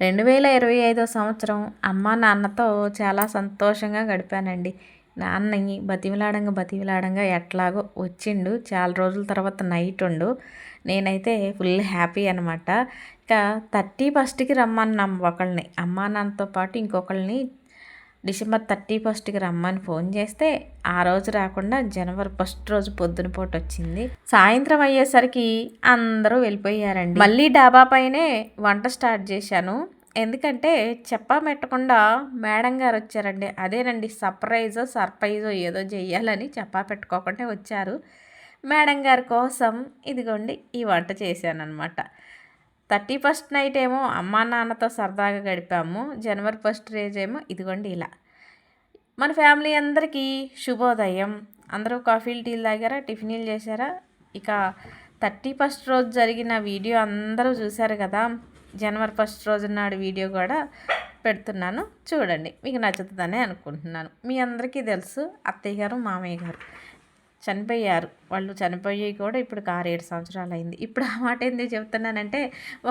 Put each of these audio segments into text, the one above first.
2025 సంవత్సరం అమ్మా నాన్నతో చాలా సంతోషంగా గడిపానండి. నాన్నని బతిమిలాడంగా ఎట్లాగో వచ్చిండు. చాలా రోజుల తర్వాత నైటుండు. నేనైతే ఫుల్ హ్యాపీ అనమాట. ఇక 31కి రమ్మన్నాం ఒకళ్ళని. అమ్మా నాన్నతో పాటు ఇంకొకళ్ళని డిసెంబర్ 31కి రమ్మని ఫోన్ చేస్తే ఆ రోజు రాకుండా జనవరి 1 రోజు పొద్దున పూట వచ్చింది. సాయంత్రం అయ్యేసరికి అందరూ వెళ్ళిపోయారండి. మళ్ళీ డాబా పైనే వంట స్టార్ట్ చేశాను. ఎందుకంటే చెప్పా పెట్టకుండా మేడం గారు వచ్చారండి. అదేనండి సర్ప్రైజో ఏదో చెయ్యాలని చెప్పా పెట్టుకోకుండా వచ్చారు. మేడం గారి కోసం ఇదిగోండి ఈ వంట చేశానన్నమాట. 31st నైట్ ఏమో అమ్మా నాన్నతో సరదాగా గడిపాము. జనవరి 1 రోజు ఏమో ఇదిగోండి ఇలా. మన ఫ్యామిలీ అందరికీ శుభోదయం. అందరూ కాఫీలు టీలు తాగారా, టిఫిన్లు చేశారా? ఇక 31st రోజు జరిగిన వీడియో అందరూ చూశారు కదా. జనవరి 1 రోజు నాడు వీడియో కూడా పెడుతున్నాను, చూడండి. మీకు నచ్చుతుందనే అనుకుంటున్నాను. మీ అందరికీ తెలుసు అత్తయ్య గారు మామయ్య గారు చనిపోయారు. వాళ్ళు చనిపోయి కూడా ఇప్పుడు 6-7 సంవత్సరాలు అయింది. ఇప్పుడు ఆ మాట ఎందుకు చెప్తున్నానంటే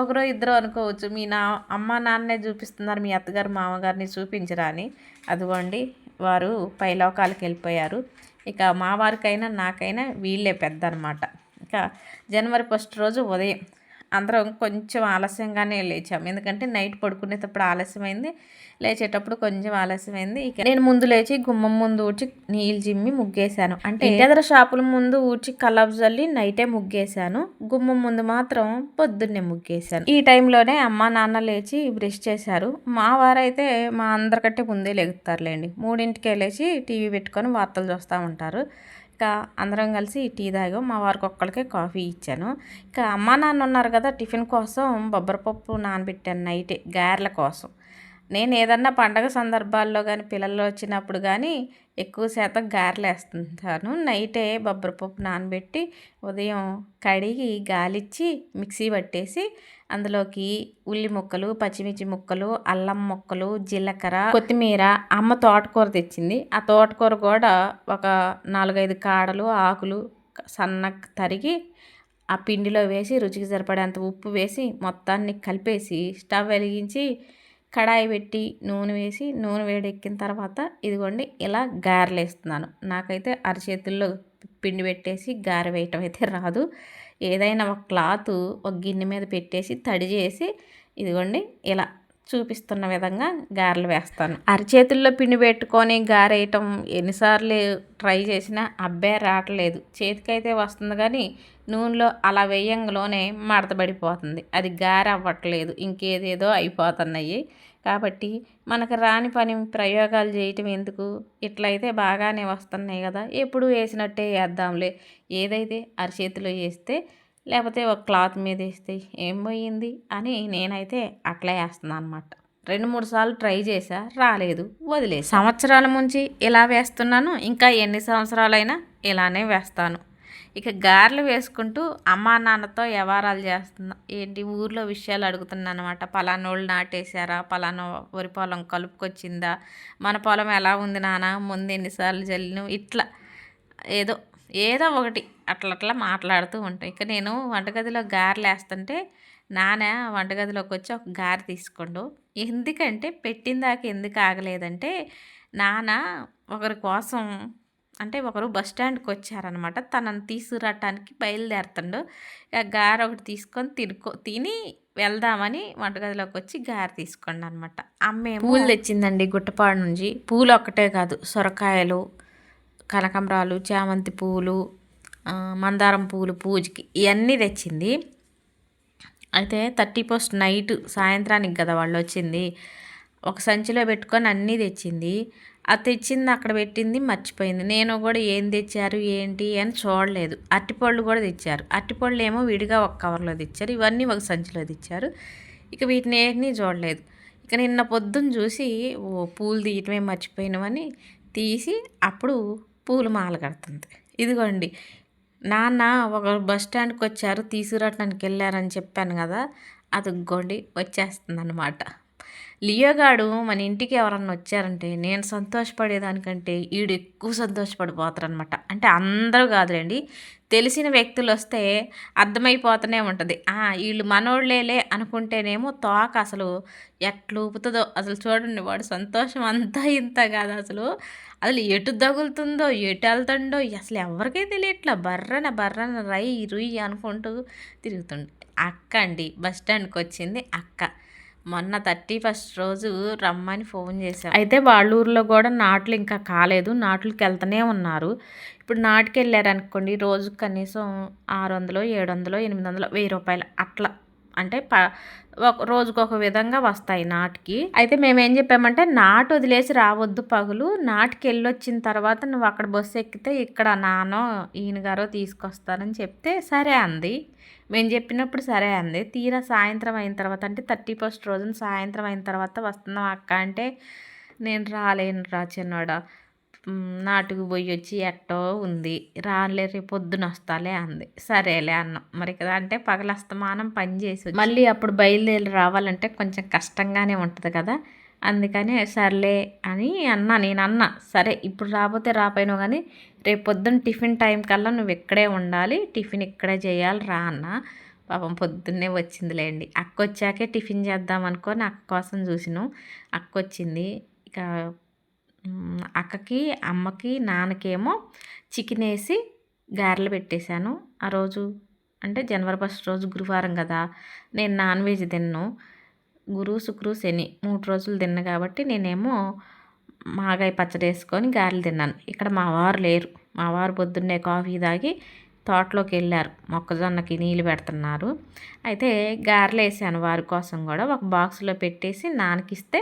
ఒకరో ఇద్దరు అనుకోవచ్చు, మీ అమ్మ నాన్నే చూపిస్తున్నారు, మీ అత్తగారు మామగారిని చూపించరా అని. అదిగోండి వారు పైలోకాలకు వెళ్ళిపోయారు. ఇక మా వారికైనా నాకైనా వీళ్ళే పెద్ద అనమాట. ఇక జనవరి 1 రోజు ఉదయం అందరం కొంచెం ఆలస్యంగానే లేచాం. ఎందుకంటే నైట్ పడుకునేటప్పుడు ఆలస్యమైంది, లేచేటప్పుడు కొంచెం ఆలస్యమైంది. ఇక నేను ముందు లేచి గుమ్మం ముందు ఊడ్చి నీళ్ళు జిమ్మి ముగ్గేశాను. అంటే ఎదర షాపుల ముందు ఊడ్చి కల్లాపు జల్లి నైటే ముగ్గేశాను. గుమ్మం ముందు మాత్రం పొద్దున్నే ముగ్గేశాను. ఈ టైంలోనే అమ్మ నాన్న లేచి బ్రష్ చేశారు. మా వారైతే మా అందరికంటే ముందే లెగుతారులేండి. 3ంటికే లేచి టీవీ పెట్టుకొని వార్తలు చూస్తూ ఉంటారు. ఇక అందరం కలిసి టీ తాగాం. మా వారికి ఒక్కడికే కాఫీ ఇచ్చాను. ఇక అమ్మా నాన్న ఉన్నారు కదా, టిఫిన్ కోసం బొబ్బరపప్పు నానబెట్టాను నైటే గారెల కోసం. నేను ఏదన్నా పండగ సందర్భాల్లో కానీ పిల్లలు వచ్చినప్పుడు కానీ ఎక్కువ శాతం గారెలు వేస్తుంటాను. నైటే బొబ్బరపప్పు నానబెట్టి ఉదయం కడిగి గాలిచ్చి మిక్సీ పట్టేసి అందులోకి ఉల్లి ముక్కలు, పచ్చిమిర్చి ముక్కలు, అల్లం ముక్కలు, జీలకర్ర, కొత్తిమీర, అమ్మ తోటకూర తెచ్చింది. ఆ తోటకూర కూడా ఒక 4-5 కాడలు ఆకులు సన్నగా తరిగి ఆ పిండిలో వేసి రుచికి సరిపడేంత ఉప్పు వేసి మొత్తాన్ని కలిపేసి స్టవ్ వెలిగించి కడాయి పెట్టి నూనె వేసి నూనె వేడెక్కిన తర్వాత ఇదిగోండి ఇలా గారెలు వేస్తున్నాను. నాకైతే అరచేతుల్లో పిండి పెట్టేసి గారె వేయటం అయితే రాదు. ఏదైనా ఒక క్లాత్ ఒక గిన్నె మీద పెట్టేసి తడి చేసి ఇదిగోండి ఇలా చూపిస్తున్న విధంగా గారెలు వేస్తాను. అరచేతుల్లో పిండి పెట్టుకొని గారె వేయటం ఎన్నిసార్లు ట్రై చేసినా అబ్బే రావట్లేదు. చేతికైతే వస్తుంది కానీ నూనెలో అలా వేయంగానే మడతబడిపోతుంది. అది గారె అవ్వట్లేదు, ఇంకేదేదో అయిపోతున్నాయి. కాబట్టి మనకు రాని పని ప్రయోగాలు చేయటం ఎందుకు? ఇట్లయితే బాగానే వస్తున్నాయి కదా, ఎప్పుడు వేసినట్టే వేద్దాంలే. ఏదైతే అరచేతిలో వేస్తే లేకపోతే ఒక క్లాత్ మీద వేస్తే ఏం పోయింది అని నేనైతే అట్లా వేస్తున్నాను అనమాట. 2-3 సార్లు ట్రై చేశా, రాలేదు, వదిలేసి సంవత్సరాల నుంచి ఇలా వేస్తున్నాను. ఇంకా ఎన్ని సంవత్సరాలైనా ఇలానే వేస్తాను. ఇక గారెలు వేసుకుంటూ అమ్మా నాన్నతో వ్యవహారాలు చేస్తున్నా. ఏంటి ఊర్లో విషయాలు అడుగుతున్నా అనమాట. పలానోళ్ళు నాటేశారా, పలానా వరి పొలం కలుపుకొచ్చిందా, మన పొలం ఎలా ఉంది నాన్న, ముందు ఎన్నిసార్లు జల్లిను, ఇట్లా ఏదో ఏదో ఒకటి అట్లా మాట్లాడుతూ ఉంటాయి. ఇక నేను వంటగదిలో గారెలు వేస్తుంటే నాన్న వంటగదిలోకి వచ్చి ఒక గారె తీసుకోండు. ఎందుకంటే పెట్టిందాక ఎందుకు ఆగలేదంటే నాన్న ఒకరి కోసం అంటే ఒకరు బస్ స్టాండ్కి వచ్చారనమాట. తనని తీసుకురావటానికి బయలుదేరుతుండు. ఇక గారె ఒకటి తీసుకొని తిని వెళ్దామని వంటగదిలోకి వచ్చి గారె తీసుకోండి అనమాట. అమ్మే పూలు తెచ్చిందండి గుట్టపాడు నుంచి. పూలు ఒక్కటే కాదు, సొరకాయలు, కనకాంబరాలు, చామంతి పూలు, మందారం పూలు పూజకి ఇవన్నీ తెచ్చింది. అయితే 31st నైట్ సాయంత్రానికి కదా వాళ్ళు వచ్చింది. ఒక సంచిలో పెట్టుకొని అన్నీ తెచ్చింది. అది తెచ్చింది అక్కడ పెట్టింది, మర్చిపోయింది. నేను కూడా ఏం తెచ్చారు ఏంటి అని చూడలేదు. అరటిపళ్ళు కూడా తెచ్చారు. అరటిపళ్ళు ఏమో విడిగా ఒక కవర్లో తెచ్చారు, ఇవన్నీ ఒక సంచిలో తెచ్చారు. ఇక వీటిని ఏమీ చూడలేదు. ఇక నిన్న పొద్దున్న చూసి పూలు తీయటమే మర్చిపోయినామని తీసి అప్పుడు పూలు మాల కడుతుంది. ఇదిగోండి నాన్న ఒకరు బస్ స్టాండ్కి వచ్చారు, తీసుకురావటానికి వెళ్ళారని చెప్పాను కదా, అది గోండి వచ్చేస్తుంది అనమాట. లియోగాడు మన ఇంటికి ఎవరన్నా వచ్చారంటే నేను సంతోషపడేదానికంటే ఈడు ఎక్కువ సంతోషపడిపోతారనమాట. అంటే అందరూ కాదులేండి, తెలిసిన వ్యక్తులు వస్తే అర్థమైపోతూనే ఉంటుంది. వీళ్ళు మనోళ్ళేలే అనుకుంటేనేమో తోక అసలు ఎట్లూపుతుందో అసలు చూడండి. వాడు సంతోషం అంతా ఇంత కాదు అసలు. అసలు ఎటు తగులుతుందో ఎటు వెళ్తుండో అసలు ఎవరికీ తెలియట్లా. బర్రన బర్రన రై రుయ్యి అనుకుంటూ తిరుగుతుండే. అక్క అండి బస్ స్టాండ్కి వచ్చింది అక్క. మొన్న 31st రోజు రమ్మని ఫోన్ చేశారు. అయితే వాళ్ళ ఊర్లో కూడా నాట్లు ఇంకా కాలేదు, నాట్లకి వెళ్తూనే ఉన్నారు. ఇప్పుడు నాటుకి వెళ్ళారనుకోండి, రోజుకి కనీసం 600, 700, 800, 1000 రూపాయలు అట్లా. అంటే రోజుకొక విధంగా వస్తాయి నాటుకి. అయితే మేమేం చెప్పామంటే, నాటు వదిలేసి రావద్దు పగులు, నాటుకి వెళ్ళొచ్చిన తర్వాత నువ్వు అక్కడ బస్సు ఎక్కితే ఇక్కడ నానో ఈయన గారో తీసుకొస్తారని చెప్తే సరే అంది. మేము చెప్పినప్పుడు సరే అంది. తీరా సాయంత్రం అయిన తర్వాత, అంటే 31st రోజున సాయంత్రం అయిన తర్వాత వస్తున్నాం అక్క అంటే, నేను రాలేను రా చిన్నోడా, నాటుకు పోయి వచ్చి ఎట్టో ఉంది, రాలే రేపు పొద్దున వస్తాలే అంది. సరేలే అన్నాం. మరి కదా అంటే పగలస్తమానం పని చేసి మళ్ళీ అప్పుడు బయలుదేరి రావాలంటే కొంచెం కష్టంగానే ఉంటుంది కదా. అందుకని సర్లే అని నేను అన్నా, సరే ఇప్పుడు రాకపోతే రాపోయినావు కానీ రేపు పొద్దున్న టిఫిన్ టైం కల్లా నువ్వు ఇక్కడే ఉండాలి, టిఫిన్ ఇక్కడే చేయాలి రా అన్న. పాపం పొద్దున్నే వచ్చిందిలేండి. అక్క వచ్చాకే టిఫిన్ చేద్దాం అనుకొని అక్క కోసం చూసినాం. అక్క వచ్చింది. ఇక అక్కకి, అమ్మకి, నాన్నకేమో చికెన్ వేసి గారెలు పెట్టేశాను. ఆ రోజు అంటే జనవరి 1st రోజు గురువారం కదా, నేను నాన్ వెజ్ తిన్ను. గురు, శుక్రు, శని 3 రోజులు తిన్నా కాబట్టి నేనేమో మాగాయ పచ్చడి వేసుకొని గారెలు తిన్నాను. ఇక్కడ మా వారు లేరు. మా వారు పొద్దున్నే కాఫీ తాగి తోటలోకి వెళ్ళారు, మొక్కజొన్నకి నీళ్ళు పెడుతున్నారు. అయితే గారెలు వేసాను వారి కోసం కూడా. ఒక బాక్స్లో పెట్టేసి నాన్నకిస్తే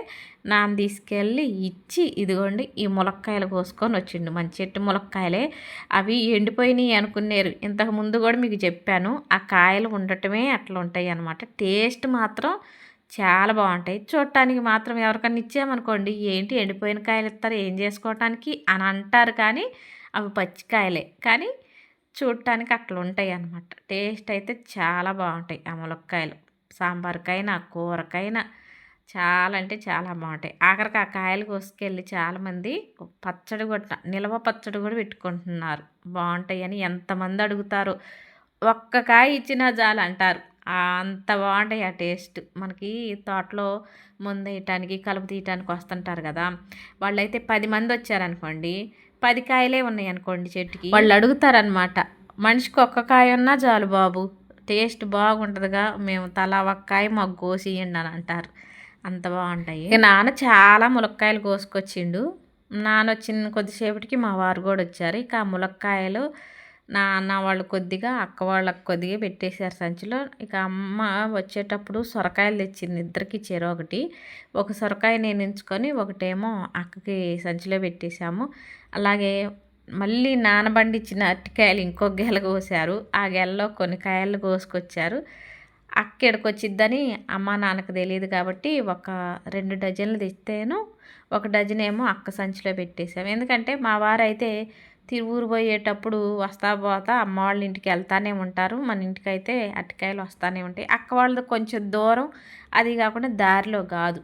నాన్న తీసుకెళ్ళి ఇచ్చి, ఇదిగోండి ఈ ములక్కాయలు కోసుకొని వచ్చిండు. మంచి చెట్టు ములక్కాయలే, అవి ఎండిపోయినాయి అనుకున్నారు. ఇంతకు ముందు కూడా మీకు చెప్పాను, ఆ కాయలు ఉండటమే అట్లా ఉంటాయి అన్నమాట. టేస్ట్ మాత్రం చాలా బాగుంటాయి. చూడటానికి మాత్రం ఎవరికన్నా ఇచ్చామనుకోండి, ఏంటి ఎండిపోయిన కాయలు ఇస్తారు ఏం చేసుకోవటానికి అని అంటారు, కానీ అవి పచ్చికాయలే. కానీ చూడటానికి అట్లా ఉంటాయి అన్నమాట. టేస్ట్ అయితే చాలా బాగుంటాయి ఆ ములక్కాయలు. సాంబార్కైనా కూరకైనా చాలా అంటే చాలా బాగుంటాయి. ఆఖరికి ఆ కాయలు కోసుకెళ్ళి చాలామంది పచ్చడి కూడా, నిల్వ పచ్చడి కూడా పెట్టుకుంటున్నారు. బాగుంటాయి అని ఎంతమంది అడుగుతారు. ఒక్క కాయ ఇచ్చినా చాలు అంటారు, అంత బాగుంటాయి ఆ టేస్ట్. మనకి తోటలో ముందు వేయటానికి కలుపు తీయటానికి వస్తుంటారు కదా, వాళ్ళైతే 10 మంది వచ్చారనుకోండి, 10 కాయలే ఉన్నాయి అనుకోండి చెట్టుకి, వాళ్ళు అడుగుతారనమాట, మనిషికి ఒక్క కాయ ఉన్నా చాలు బాబు, టేస్ట్ బాగుంటుందిగా, మేము తలా ఒక్క కాయ మాకు కోసి ఇవ్వండి అని అంటారు. అంత బాగుంటాయి. ఇక నాన్న చాలా ములక్కాయలు కోసుకొచ్చిండు. నాన్న వచ్చిన కొద్దిసేపటికి మా వారు కూడా వచ్చారు. ఇక ఆ ములక్కాయలు నాన్న వాళ్ళు కొద్దిగా, అక్క వాళ్ళకి కొద్దిగా పెట్టేశారు సంచిలో. ఇక అమ్మ వచ్చేటప్పుడు సొరకాయలు తెచ్చింది, ఇద్దరికి చెరొకటి. ఒక సొరకాయ నేను ఉంచుకొని ఒకటేమో అక్కకి సంచిలో పెట్టేశాము. అలాగే మళ్ళీ నానబండిచ్చిన అరటికాయలు ఇంకో గెల కోసారు. ఆ గెలలో కొన్ని కాయలు కోసుకొచ్చారు. అక్క ఎడకొచ్చిద్దని అమ్మ నాన్నకు తెలియదు కాబట్టి ఒక 2 డజన్లు తెస్తేను, 1 డజన్ ఏమో అక్క సంచిలో పెట్టేశాము. ఎందుకంటే మా వారైతే తిరువూరు పోయేటప్పుడు వస్తా పోతా అమ్మ వాళ్ళ ఇంటికి వెళ్తానే ఉంటారు. మన ఇంటికైతే అరటికాయలు వస్తూనే ఉంటాయి. అక్క వాళ్ళది కొంచెం దూరం, అది కాకుండా దారిలో కాదు.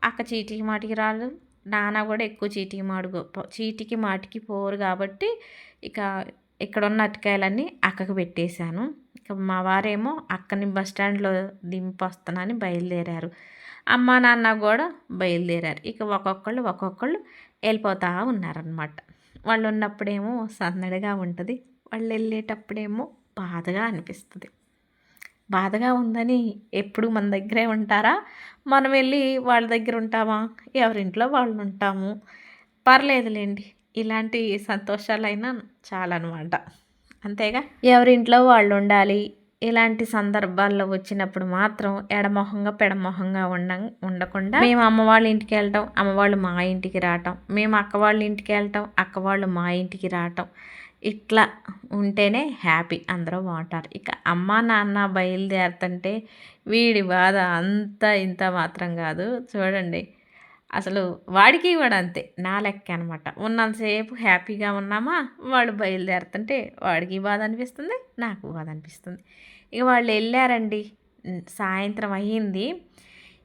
అక్క చీటికి మాటికి రాదు, నాన్న కూడా ఎక్కువ చీటికి మాటికి పోరు కాబట్టి ఇక ఇక్కడ ఉన్న అరటికాయలన్నీ అక్కకు పెట్టేశాను. ఇక మా వారేమో అక్కని బస్ స్టాండ్లో దింపొస్తానని బయలుదేరారు. అమ్మ నాన్న కూడా బయలుదేరారు. ఇక ఒక్కొక్కళ్ళు వెళ్ళిపోతూ ఉన్నారనమాట. వాళ్ళు ఉన్నప్పుడేమో సందడిగా ఉంటుంది, వాళ్ళు వెళ్ళేటప్పుడేమో బాధగా అనిపిస్తుంది. బాధగా ఉందని ఎప్పుడు మన దగ్గరే ఉంటారా? మనం వెళ్ళి వాళ్ళ దగ్గర ఉంటామా? ఎవరింట్లో వాళ్ళు ఉంటాము. పర్లేదులేండి, ఇలాంటి సంతోషాలైనా చాలన్నమాట. అంతేగా, ఎవరింట్లో వాళ్ళు ఉండాలి. ఇలాంటి సందర్భాల్లో వచ్చినప్పుడు మాత్రం ఎడమొహంగా పెడమొహంగా ఉండకుండా మేము అమ్మ వాళ్ళ ఇంటికి వెళ్ళటం, అమ్మ వాళ్ళు మా ఇంటికి రావటం, మేము అక్క వాళ్ళ ఇంటికి వెళ్ళటం, అక్క వాళ్ళు మా ఇంటికి రావటం, ఇట్లా ఉంటేనే హ్యాపీ, అందరూ బాగుంటారు. ఇక అమ్మ నాన్న బయలుదేరుతుంటే వీడి బాధ అంత ఇంత మాత్రం కాదు. చూడండి, అసలు వాడికి కూడా అంతే, నా లెక్క అనమాట. ఉన్నంతసేపు హ్యాపీగా ఉన్నామా, వాళ్ళు బయలుదేరుతుంటే వాడికి బాధ అనిపిస్తుంది, నాకు బాధ అనిపిస్తుంది. ఇక వాళ్ళు వెళ్ళారండి, సాయంత్రం అయ్యింది.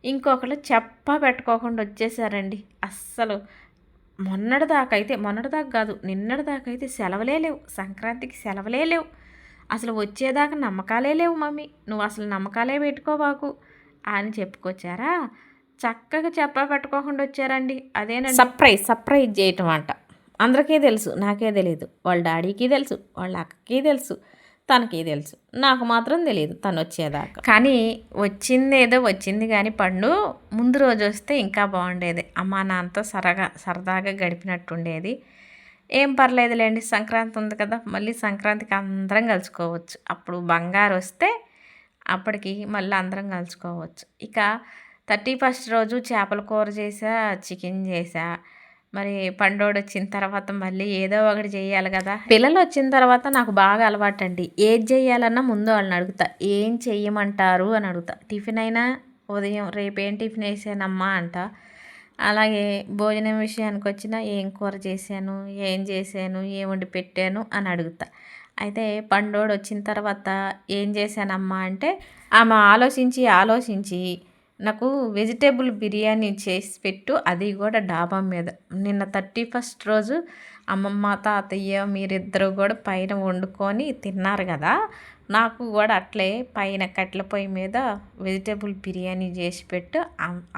ఇంకొకరు చెప్పా పెట్టుకోకుండా వచ్చేసారండి. అస్సలు మొన్నటిదాకా కాదు, నిన్నటిదాకా అయితే సెలవులే లేవు. సంక్రాంతికి సెలవులే లేవు. అసలు వచ్చేదాకా నమ్మకాలే లేవు మమ్మీ, నువ్వు అసలు నమ్మకాలే పెట్టుకోబాకు అని చెప్పుకొచ్చారా. చక్కగా చెప్పా పెట్టుకోకుండా వచ్చారండి. అదేనండి సర్ప్రైజ్ చేయటం అంట. అందరికీ తెలుసు, నాకే తెలియదు. వాళ్ళ డాడీకి తెలుసు, వాళ్ళ అక్కకి తెలుసు, తనకి తెలుసు, నాకు మాత్రం తెలియదు తను వచ్చేదాకా. కానీ వచ్చింది వచ్చింది కానీ పండు ముందు రోజు వస్తే ఇంకా బాగుండేది. అమ్మా నాన్నతో సరదాగా గడిపినట్టుండేది. ఏం పర్లేదులేండి, సంక్రాంతి ఉంది కదా, మళ్ళీ సంక్రాంతికి అందరం కలుసుకోవచ్చు. అప్పుడు బంగారు వస్తే అప్పటికి మళ్ళీ అందరం కలుసుకోవచ్చు. ఇక 31st రోజు చేపల కూర చేసా, చికెన్ చేసా. మరి పండోడు వచ్చిన తర్వాత మళ్ళీ ఏదో ఒకటి చేయాలి కదా. పిల్లలు వచ్చిన తర్వాత నాకు బాగా అలవాటండి. ఏది చేయాలన్నా ముందు వాళ్ళని అడుగుతా, ఏం చెయ్యమంటారు అని అడుగుతా. టిఫిన్ అయినా ఉదయం రేపేం టిఫిన్ వేసానమ్మా అంట. అలాగే భోజనం విషయానికి వచ్చినా ఏం కూర చేశాను, ఏం చేశాను, ఏం వండి పెట్టాను అని అడుగుతా. అయితే పండోడు వచ్చిన తర్వాత ఏం చేశానమ్మా అంటే ఆమె ఆలోచించి నాకు వెజిటేబుల్ బిర్యానీ చేసి పెట్టు, అది కూడా డాబా మీద. నిన్న 31st రోజు అమ్మమ్మ తాతయ్య మీరిద్దరూ కూడా పైన వండుకొని తిన్నారు కదా, నాకు కూడా అట్లే పైన కట్టెల పొయ్యి మీద వెజిటేబుల్ బిర్యానీ చేసి పెట్టు,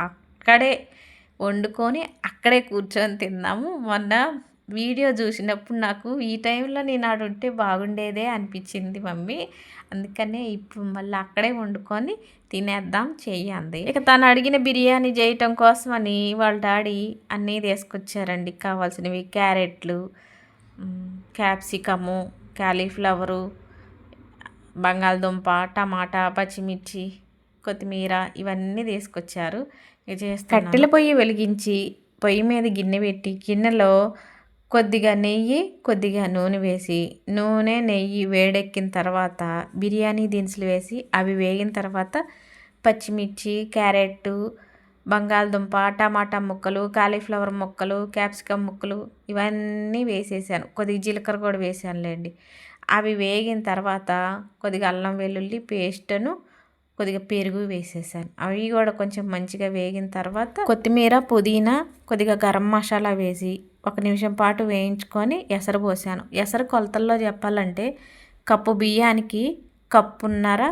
అక్కడే వండుకొని అక్కడే కూర్చొని తిన్నాము. మొన్న వీడియో చూసినప్పుడు నాకు ఈ టైంలో నేను ఆడ ఉంటే బాగుండేదే అనిపించింది మమ్మీ, అందుకనే ఇప్పుడు మళ్ళీ అక్కడే వండుకొని తినేద్దాం చెయ్యంది. ఇక తను అడిగిన బిర్యానీ చేయటం కోసమని వాళ్ళ డాడీ అన్నీ తీసుకొచ్చారండి. కావాల్సినవి క్యారెట్లు, క్యాప్సికము, కాలీఫ్లవరు, బంగాళదుంప, టమాటా, పచ్చిమిర్చి, కొత్తిమీర ఇవన్నీ తీసుకొచ్చారు. ఇక చేస్తాను. కట్టెల పొయ్యి వెలిగించి పొయ్యి మీద గిన్నె పెట్టి గిన్నెలో కొద్దిగా నెయ్యి, కొద్దిగా నూనె వేసి, నూనె నెయ్యి వేడెక్కిన తర్వాత బిర్యానీ దినుసులు వేసి అవి వేగిన తర్వాత పచ్చిమిర్చి, క్యారెట్, బంగాళదుంప, టమాటా ముక్కలు, కాలీఫ్లవర్ ముక్కలు, క్యాప్సికమ్ ముక్కలు ఇవన్నీ వేసేసాను. కొద్దిగా జీలకర్ర కూడా వేసానులేండి. అవి వేగిన తర్వాత కొద్దిగా అల్లం వెల్లుల్లి పేస్ట్ను, కొద్దిగా పెరుగు వేసేసాను. అవి కూడా కొంచెం మంచిగా వేగిన తర్వాత కొత్తిమీర, పుదీనా, కొద్దిగా గరం మసాలా వేసి 1 నిమిషం పాటు వేయించుకొని ఎసరు పోసాను. ఎసరు కొలతల్లో చెప్పాలంటే కప్పు బియ్యానికి కప్పున్నర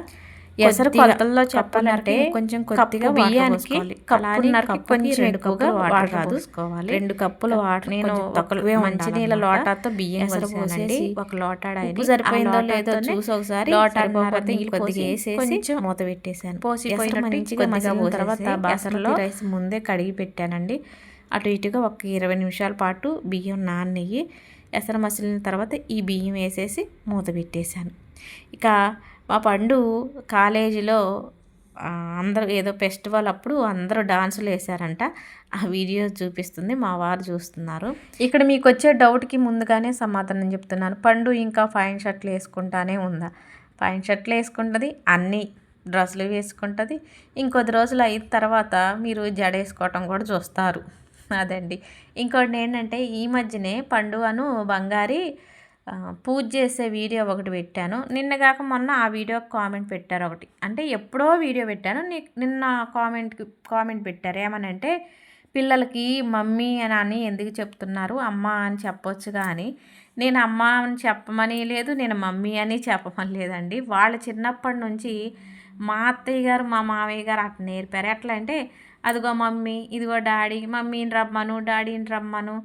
ఎసరు కొలతల్లో చెప్పాలంటే కొంచెం కొద్దిగా బియ్యానికి కప్పున్నరకి కొంచెం ఎక్కువగా వాటర్ పోసుకోవాలి. 2 కప్పులు వాటర్. నేను మంచినీళ్ళ లోటాతో బియ్యం పోసేసి 1 లోటాడాయి. ఉప్పు సరిపోయిందో లేదో చూసి ఒకసారి లోటాడిన నీళ్ళు కొద్దిగా వేసేసి మూత పెట్టేశాను. పోసిపోయిన మంచిగా మసిలిన తర్వాత బాసమతి రైస్ ముందే కడిగి పెట్టానండి. అటు ఇటుగా ఒక 20 నిమిషాల పాటు బియ్యం నానయ్యి ఎసరు మసిలిన తర్వాత ఈ బియ్యం వేసేసి మూత పెట్టేశాను. ఇక మా పండు కాలేజీలో అందరూ ఏదో ఫెస్టివల్ అప్పుడు అందరూ డాన్సులు వేశారంట. ఆ వీడియో చూపిస్తుంది, మా వారు చూస్తున్నారు. ఇక్కడ మీకు వచ్చే డౌట్కి ముందుగానే సమాధానం చెప్తున్నాను. పండు ఇంకా ఫైన్ షర్ట్లు వేసుకుంటానే ఉందా? ఫైన్ షర్ట్లు వేసుకుంటుంది, అన్నీ డ్రెస్సులు వేసుకుంటుంది. ఇంకొద్ది రోజులు అయిన తర్వాత మీరు జడ వేసుకోవటం కూడా చూస్తారు. అదండి. ఇంకోటి ఏంటంటే ఈ మధ్యనే పండు అను బంగారి పూజ చేసే వీడియో ఒకటి పెట్టాను. నిన్నగాక మొన్న ఆ వీడియోకి కామెంట్ పెట్టారు ఒకటి. అంటే ఎప్పుడో వీడియో పెట్టాను, నిన్న కామెంట్ పెట్టారు. ఏమనంటే పిల్లలకి మమ్మీ అని ఎందుకు చెప్తున్నారు, అమ్మ అని చెప్పొచ్చు కానీ నేను అమ్మ అని చెప్పమని లేదు, నేను మమ్మీ అని చెప్పమని లేదండి. వాళ్ళ చిన్నప్పటి నుంచి మా అత్తయ్య గారు మా మావయ్య గారు అట్లా నేర్పారు. ఎట్లా అంటే అదిగో మమ్మీ, ఇదిగో డాడీ, మమ్మీని రమ్మను, డాడీని రమ్మను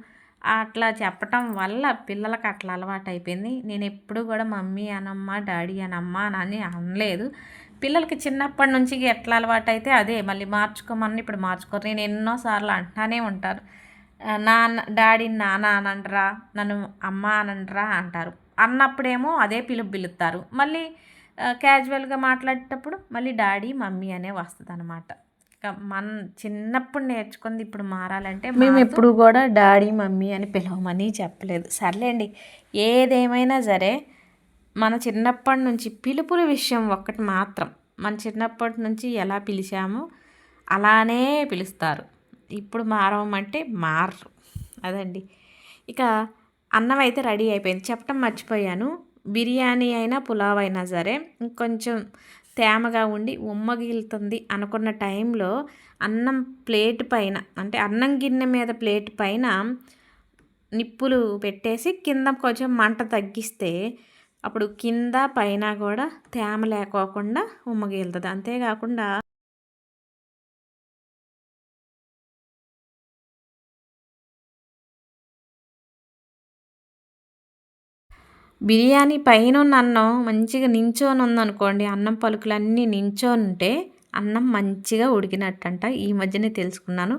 అట్లా చెప్పటం వల్ల పిల్లలకు అట్లా అలవాటు అయిపోయింది. నేను ఎప్పుడు కూడా మమ్మీ అనమ్మ, డాడీ అనమ్మ అని అనలేదు. పిల్లలకి చిన్నప్పటి నుంచి ఎట్లా అలవాటు అయితే అదే మళ్ళీ మార్చుకోమని ఇప్పుడు మార్చుకోరు. నేను ఎన్నోసార్లు అంటానే ఉంటాను, డాడీని నాన్న అనంటరా, నన్ను అమ్మ అనంటరా అంటారు. అన్నప్పుడేమో అదే పిలుస్తారు. మళ్ళీ క్యాజువల్గా మాట్లాడేటప్పుడు మళ్ళీ డాడీ, మమ్మీ అనే వస్తుంది అనమాట. మన చిన్నప్పుడు నేర్చుకుంది ఇప్పుడు మారాలంటే మేము ఎప్పుడు కూడా డాడీ, మమ్మీ అని పిలవమని చెప్పలేదు. సర్లేండి, ఏదేమైనా సరే మన చిన్నప్పటి నుంచి పిలుపుల విషయం ఒక్కటి మాత్రం, మన చిన్నప్పటి నుంచి ఎలా పిలిచామో అలానే పిలుస్తారు. ఇప్పుడు మారవమంటే మారరు. అదండి. ఇక అన్నం అయితే రెడీ అయిపోయింది. చెప్పటం మర్చిపోయాను, బిర్యానీ అయినా పులావ్ అయినా సరే ఇంకొంచెం తేమగా ఉండి ఉమ్మగిలుతుంది అనుకున్న టైంలో అన్నం ప్లేట్ పైన అంటే అన్నం గిన్నె మీద ప్లేట్ పైన నిప్పులు పెట్టేసి కింద కొంచెం మంట తగ్గిస్తే అప్పుడు కింద పైన కూడా తేమ లేకోకుండా ఉమ్మగిలుతుంది. అంతేకాకుండా బిర్యానీ పైనున్న అన్నం మంచిగా నించొని ఉందనుకోండి, అన్నం పలుకులన్నీ నించొని ఉంటే అన్నం మంచిగా ఉడికినట్టంట. ఈ మధ్యనే తెలుసుకున్నాను.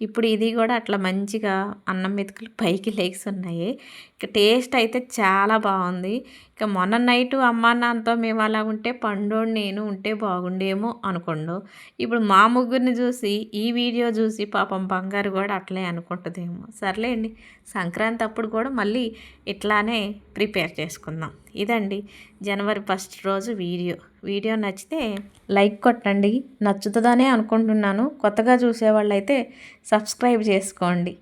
ఇప్పుడు ఇది కూడా అట్లా మంచిగా అన్నం మెతుకులు పైకి లేస్తున్నాయి. ఇక టేస్ట్ అయితే చాలా బాగుంది. ఇక మొన్న నైటు అమ్మా నాన్నతో మేము అలా ఉంటే పండోడు నేను ఉంటే బాగుండేమో అనుకోండు. ఇప్పుడు మా ముగ్గురిని చూసి ఈ వీడియో చూసి పాపం బంగారు కూడా అట్లే అనుకుంటుందేమో. సర్లేండి, సంక్రాంతి అప్పుడు కూడా మళ్ళీ ఇట్లానే ప్రిపేర్ చేసుకుందాం. ఇదండి జనవరి 1 రోజు వీడియో నచ్చితే లైక్ కొట్టండి. నచ్చుతుందనే అనుకుంటున్నాను. కొత్తగా చూసేవాళ్ళైతే సబ్స్క్రైబ్ చేసుకోండి.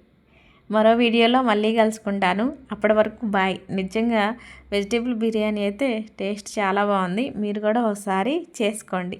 మరో వీడియోలో మళ్ళీ కలుసుకుంటాను. అప్పటి వరకు బాయ్. నిజంగా వెజిటేబుల్ బిర్యానీ అయితే టేస్ట్ చాలా బాగుంది. మీరు కూడా ఒకసారి చేసుకోండి.